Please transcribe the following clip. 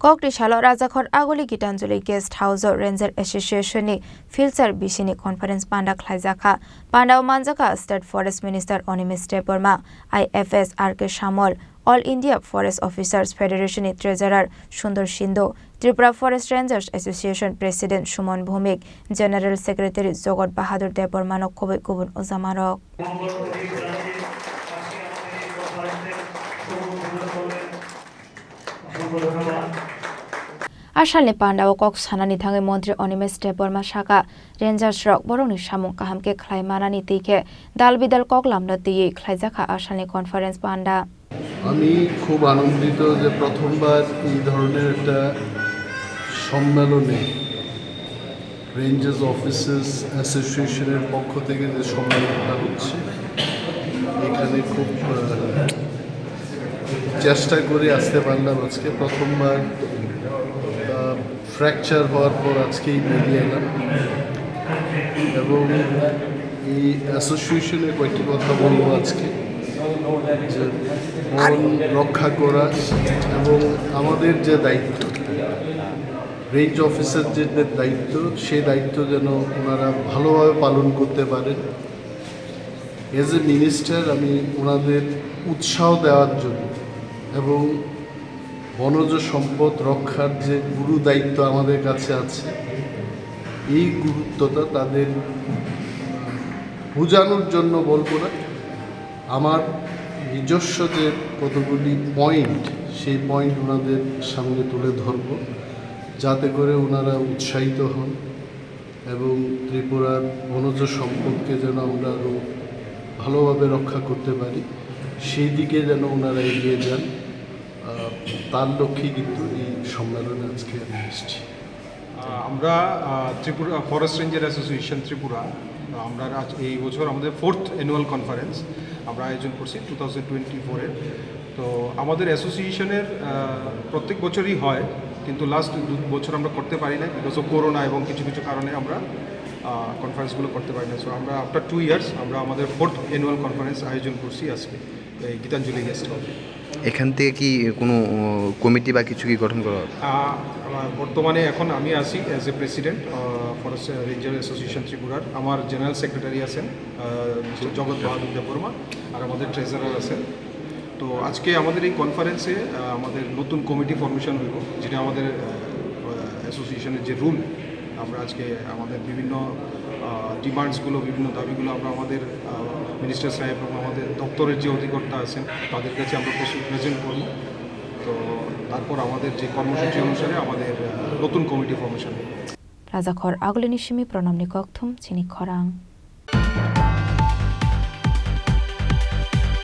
Kokti Shalo Rajakhor Aguli Gitanjuli Guest House Ranger Association Filter Bishini Conference Panda Klaizaka Panda Manjaka State Forest Minister Onimis Deborma IFS RK Shamol All India Forest Officers Federation Treasurer Sundar Shindo Tripura Forest Rangers Association President Shumon Bhumik General Secretary Jogot Bahadur Deborma Nokoboi Kubun Ozamarok Ashalni Panda o Kok Sanani Thangi Montri Onimis Deborma Shaka Rangers Rock Boroni Shamung Kahamke Klai Manani Tike Dalbidal Kok Lamda Tiye Klaizaka Ashalni Conference Panda আমি খুব আনন্দিত যে প্রথমবার এই ধরনের একটা সম্মেলনে rangers officers অ্যাসোসিয়েশনের পক্ষ থেকে যে সম্মেলনটা হচ্ছে এখানে খুব চেষ্টা করে আসতে পারলাম আজকে প্রথমবার ফ্র্যাকচার হওয়ার পর আজকেই বেরিয়ে এলাম এবং এই অ্যাসোসিয়েশনের কয়েকটি কথা বলবো আজকে যে বন রক্ষা করা এবং আমাদের যে দায়িত্ব রেঞ্জ অফিসার যে দায়িত্ব সেই দায়িত্ব যেন ওনারা ভালোভাবে পালন করতে পারেন এজ এ মিনিস্টার আমি ওনাদের উৎসাহ দেওয়ার জন্য এবং বনজ সম্পদ রক্ষার যে গুরু দায়িত্ব আমাদের কাছে আছে এই গুরুত্বটা তাদের বোঝানোর জন্য বলবো না আমার নিজস্ব যে কতগুলি পয়েন্ট সেই পয়েন্ট ওনাদের সামনে তুলে ধরব যাতে করে ওনারা উৎসাহিত হন এবং ত্রিপুরার বনজ সম্পদকে যেন আমরা আরও ভালোভাবে রক্ষা করতে পারি সেই দিকে যেন ওনারা এগিয়ে যান তার লক্ষ্যে কিন্তু এই সম্মেলনে আজকে আমি এসেছি আমরা Tripura forest ranger association Tripura আমরা আজ এই বছর আমাদের 4th অ্যানুয়াল কনফারেন্স আমরা আয়োজন করছি 2024-এর তো আমাদের অ্যাসোসিয়েশনের প্রত্যেক বছরই হয় কিন্তু লাস্ট 2 বছর আমরা করতে পারি না বিকজ অফ করোনা এবং কিছু কিছু কারণে আমরা কনফারেন্সগুলো করতে পারি না সো আমরা আফটার 2 ইয়ার্স আমরা আমাদের 4th অ্যানুয়াল কনফারেন্স আয়োজন করছি আজকে এই গীতাঞ্জলি গেস্ট হাউসে এখান থেকে কি কোনো কমিটি বা কিছু কি গঠন করা হবে বর্তমানে এখন আমি আছি as a president forest ranger association ত্রিপুরার আমার জেনারেল সেক্রেটারি আছেন জগৎ বাহাদুর দেববর্মা আর আমাদের ট্রেজারার আছেন তো আজকে আমাদের এই কনফারেন্সে আমাদের নতুন কমিটি ফরমেশন হইব যেটা আমাদের অ্যাসোসিয়েশনের যে রুল আমরা আজকে আমাদের বিভিন্ন ডিমান্ডসগুলো বিভিন্ন দাবিগুলো আমরা আমাদের মিনিস্টার সাহেব এবং আমাদের দপ্তরের যে অধিকর্তা আছেন তাদের কাছে আমরা প্রেজেন্ট করব তো তারপর আমাদের যে কর্মসূচি অনুসারে আমাদের নতুন কমিটি ফরমেশন রাজাখর আগলিনিসিমি প্রণাম নিকথম চিনি খরাং